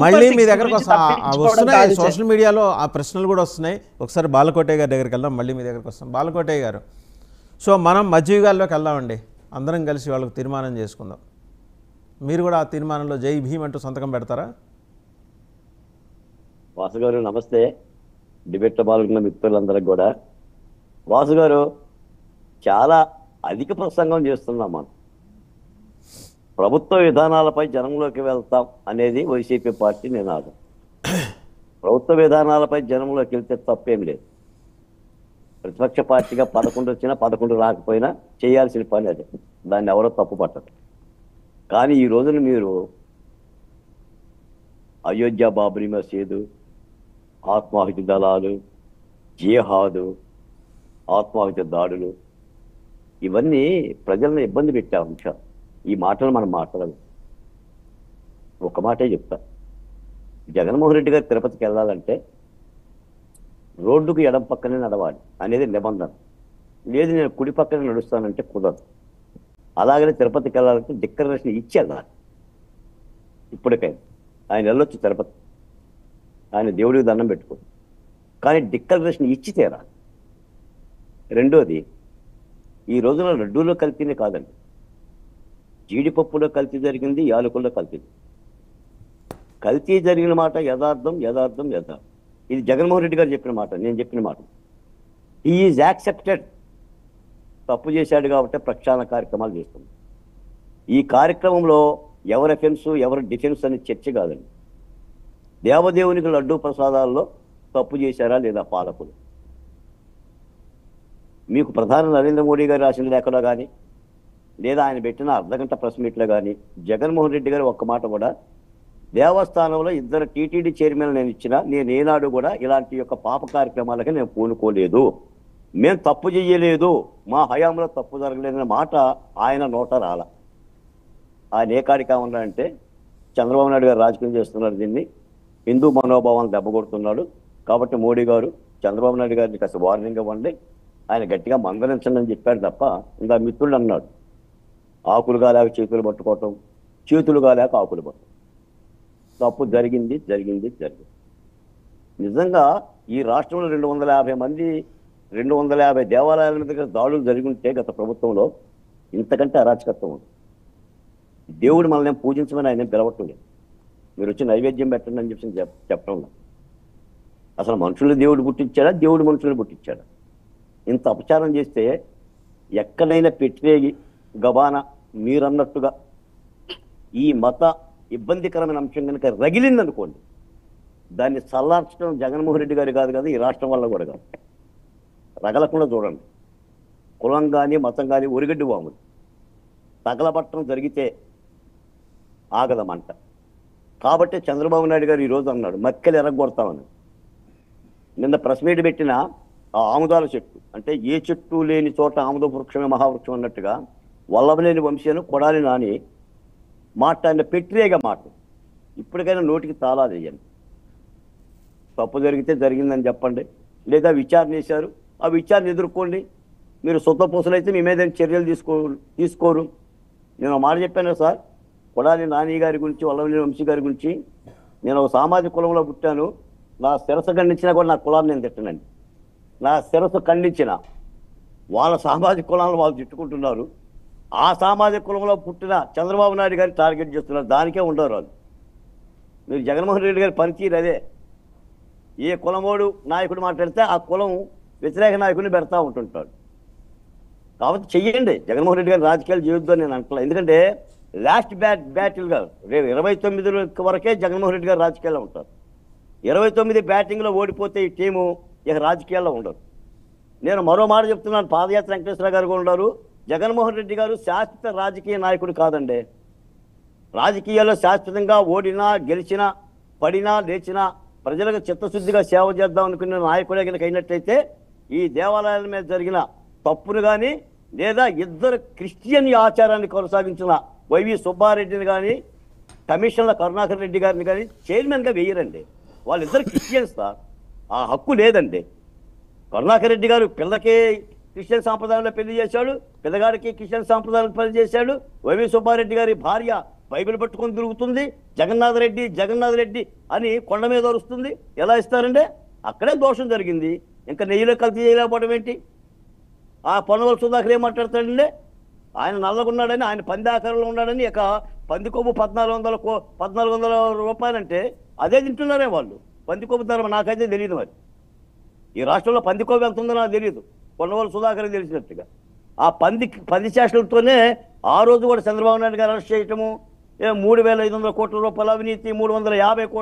మళ్ళీ మీ దగ్గరకు వస్తున్నాయి సోషల్ మీడియాలో ఆ ప్రశ్నలు కూడా వస్తున్నాయి. ఒకసారి బాలకోటయ్య గారి దగ్గరికి వెళ్దాం, మళ్ళీ మీ దగ్గరకు వస్తాం. బాలకోటయ్య గారు, సో మనం మధ్యయుగాల్లోకి వెళ్దామండి, అందరం కలిసి వాళ్ళకు తీర్మానం చేసుకుందాం. మీరు కూడా ఆ తీర్మానంలో జై భీమ్ అంటూ సంతకం పెడతారా? వాసు గారు నమస్తే. డిబేట్లో పాల్గొన్న మిత్రులందరికీ కూడా. వాసు గారు, చాలా అధిక ప్రసంగం చేస్తున్నాం మనం. ప్రభుత్వ విధానాలపై జనంలోకి వెళ్తాం అనేది వైసీపీ పార్టీ నినాదం. ప్రభుత్వ విధానాలపై జనంలోకి వెళ్తే తప్పేం లేదు. ప్రతిపక్ష పార్టీగా 11 వచ్చినా 11 రాకపోయినా చేయాల్సిన పని అదే, దాన్ని ఎవరో తప్పు పట్టరు. కానీ ఈ రోజున మీరు అయోధ్య బాబ్రీ మసీదు, ఆత్మాహుతి దళాలు, జిహాదు, ఆత్మాహుతి దాడులు, ఇవన్నీ ప్రజలను ఇబ్బంది పెట్టే అంశాలు. ఈ మాటలు మనం మాట్లాడదు. ఒక మాటే చెప్తా, జగన్మోహన్ రెడ్డి గారు తిరుపతికి వెళ్ళాలంటే రోడ్డుకు ఎడం పక్కనే నడవాలి అనేది నిబంధన. లేదు నేను కుడి పక్కనే నడుస్తానంటే కుదరదు. అలాగనే తిరుపతికి వెళ్ళాలంటే డిక్లరేషన్ ఇచ్చి వెళ్ళాలి. ఇప్పటికైనా ఆయన వెళ్ళొచ్చు తిరుపతి, ఆయన దేవుడికి దండం పెట్టుకో, కానీ డిక్లరేషన్ ఇచ్చి తీరాలి. రెండోది, ఈ రోజున లడ్డూలో కల్తీనే కాదండి, జీడిపప్పులో కల్తీ జరిగింది, యాలకుల్లో కల్తీ. కల్తీ జరిగిన మాట యథార్థం యథార్థం యథార్థం. ఇది జగన్మోహన్ రెడ్డి గారు చెప్పిన మాట, నేను చెప్పిన మాట. He is accepted. తప్పు చేశాడు కాబట్టి ప్రక్షాళన కార్యక్రమాలు చేస్తుంది. ఈ కార్యక్రమంలో ఎవరు ఎఫెన్స్ ఎవరు డిఫెన్స్ అనే చర్చ కాదండి. దేవదేవునికి లడ్డూ ప్రసాదాల్లో తప్పు చేశారా లేదా పాలకులు? మీకు ప్రధాని నరేంద్ర మోడీ గారు రాసిన లేఖలో కానీ, లేదా ఆయన పెట్టిన అర్ధగంట ప్రెస్ మీట్లో కానీ జగన్మోహన్ రెడ్డి గారు ఒక్క మాట కూడా, దేవస్థానంలో 2 టీటీడీ చైర్మన్ నేను ఇచ్చినా నేను ఏనాడు కూడా ఇలాంటి యొక్క పాప కార్యక్రమాలకి నేను పూనుకోలేదు, మేము తప్పు చేయలేదు, మా హయాంలో తప్పు జరగలేదనే మాట ఆయన నోట రాల. ఆయన ఏ కాడికి ఉన్నాడంటే చంద్రబాబు నాయుడు గారు రాజకీయం చేస్తున్నారు, దీన్ని హిందూ మనోభావాలను దెబ్బకొడుతున్నాడు కాబట్టి మోడీ గారు చంద్రబాబు నాయుడు గారిని కాస్త వార్నింగ్ ఇవ్వండి, ఆయన గట్టిగా మందలించండి అని చెప్పాడు తప్ప, ఇంకా మిత్రుడు అన్నాడు ఆకులు కాలేక చేతులు పట్టుకోవటం, చేతులు కాలేక ఆకులు పట్టడం. తప్పు జరిగింది జరిగింది జరిగింది. నిజంగా ఈ రాష్ట్రంలో 250 దేవాలయాల మీద దాడులు జరిగి ఉంటే గత ప్రభుత్వంలో ఇంతకంటే అరాచకత్వం ఉంది. దేవుడు మనల్ని పూజించమని ఆయన పిలవటం లేదు, మీరు వచ్చి నైవేద్యం పెట్టండి అని చెప్పి చెప్పడం లేదు. అసలు మనుషులు దేవుడు పుట్టించాడా, దేవుడు మనుషులు పుట్టించాడా? ఇంత అపచారం చేస్తే ఎక్కడైనా పెట్టిరేగి గబానా మీరన్నట్టుగా ఈ మత ఇబ్బందికరమైన అంశం కనుక రగిలిందనుకోండి, దాన్ని చల్లార్చడం జగన్మోహన్ రెడ్డి గారు కాదు కదా, ఈ రాష్ట్రం వల్ల కూడా కాదు. రగలకుండా చూడండి, కులం కానీ మతం కానీ ఒరిగడ్డి వాములు తగలబట్టడం జరిగితే ఆగదమంట. కాబట్టి చంద్రబాబు నాయుడు గారు ఈరోజు అన్నాడు మక్కెలు ఎరగొడతామని. నిన్న ప్రెస్ మీట్ పెట్టిన ఆ ఆముదాల చెట్టు, అంటే ఏ చెట్టు లేని చోట ఆముద వృక్షమే మహావృక్షం అన్నట్టుగా వల్లభనేని వంశీను కొడాలి నాని మాట్లాడిన పెట్టిరేగా మాట. ఇప్పటికైనా నోటికి తాళాలు వేయండి. తప్పు జరిగితే జరిగిందని చెప్పండి, లేదా విచారణ చేశారు ఆ విచారణ ఎదుర్కోండి. మీరు సొంత పూసలైతే మీ మీద చర్యలు తీసుకోరు. నేను మాట చెప్పాను సార్, కొడాలి నాని గారి గురించి, వల్లభనేని వంశీ గారి గురించి, నేను ఒక సామాజిక కులంలో పుట్టాను, నా శిరస్సు ఖండించినా కూడా నా కులాన్ని నేను తిట్టనండి. నా శిరస్సు ఖండించిన వాళ్ళ సామాజిక కులాలను వాళ్ళు తిట్టుకుంటున్నారు, ఆ సామాజిక కులంలో పుట్టిన చంద్రబాబు నాయుడు గారిని టార్గెట్ చేస్తున్నారు. దానికే ఉండరు వాళ్ళు. మీరు జగన్మోహన్ రెడ్డి గారి పనితీరు అదే. ఏ కులమోడు నాయకుడు మాట్లాడితే ఆ కులం వ్యతిరేక నాయకుడిని పెడతా ఉంటుంటాడు. కాబట్టి చెయ్యండి, జగన్మోహన్ రెడ్డి గారి రాజకీయాలు చేయొద్దు అని నేను అంటలే. ఎందుకంటే లాస్ట్ బ్యాటిల్గా రేపు 29 వరకే జగన్మోహన్ రెడ్డి గారు రాజకీయాల్లో ఉంటారు. 29 బ్యాటింగ్లో ఓడిపోతే ఈ టీము ఇక రాజకీయాల్లో ఉండరు. నేను మరో మాట చెప్తున్నాను, పాదయాత్ర వెంకటేశ్వర గారు కూడా ఉన్నారు. జగన్మోహన్ రెడ్డి గారు శాశ్వత రాజకీయ నాయకుడు కాదండి. రాజకీయాల్లో శాశ్వతంగా ఓడినా గెలిచినా పడినా లేచినా ప్రజలకు చిత్తశుద్ధిగా సేవ చేద్దాం అనుకునే నాయకుడే కనుక అయినట్లయితే ఈ దేవాలయాల మీద జరిగిన తప్పును కానీ, లేదా 2 క్రిస్టియన్ ఆచారాన్ని కొనసాగించిన వైవి సుబ్బారెడ్డిని కానీ, కమిషన్ల కరుణాకర్ రెడ్డి గారిని కానీ చైర్మన్గా వేయరండి. వాళ్ళిద్దరు క్రిస్టియన్స్ సార్, ఆ హక్కు లేదండి. కరుణాకర్ రెడ్డి గారు పిల్లకి క్రిస్టియన్ సాంప్రదాయంలో పెళ్లి చేశాడు, పిల్లగాడికి క్రిస్టియన్ సాంప్రదాయంలో పెళ్లి చేశాడు. వైవి సుబ్బారెడ్డి గారి భార్య బైబిల్ పట్టుకొని తిరుగుతుంది, జగన్నాథ్ రెడ్డి అని కొండ మీద వస్తుంది. ఎలా ఇస్తారంటే అక్కడే దోషం జరిగింది. ఇంకా నెయ్యిలో కల్తీ చేయలేకపోవడం ఏంటి? ఆ పొన్నవల సుధాకర్ ఏం మాట్లాడతాడండి? ఆయన నల్లగున్నాడని, ఆయన పంది ఆకారంలో ఉన్నాడని, ఇక పంది కొవ్వు 1400 రూపాయలంటే అదే తింటున్నారే వాళ్ళు. పంది కొవ్వు ధర నాకైతే తెలియదు. మరి ఈ రాష్ట్రంలో పంది కొవ్వు ఎంత ఉందో నాకు తెలియదు, పొన్నవల సుధాకర్ తెలిసినట్టుగా. ఆ పంది చేష్టలతోనే ఆ రోజు కూడా చంద్రబాబు నాయుడు గారు అరెస్ట్ చేయటము, 3,500 కోట్ల రూపాయల అవినీతి, 350 కోట్ల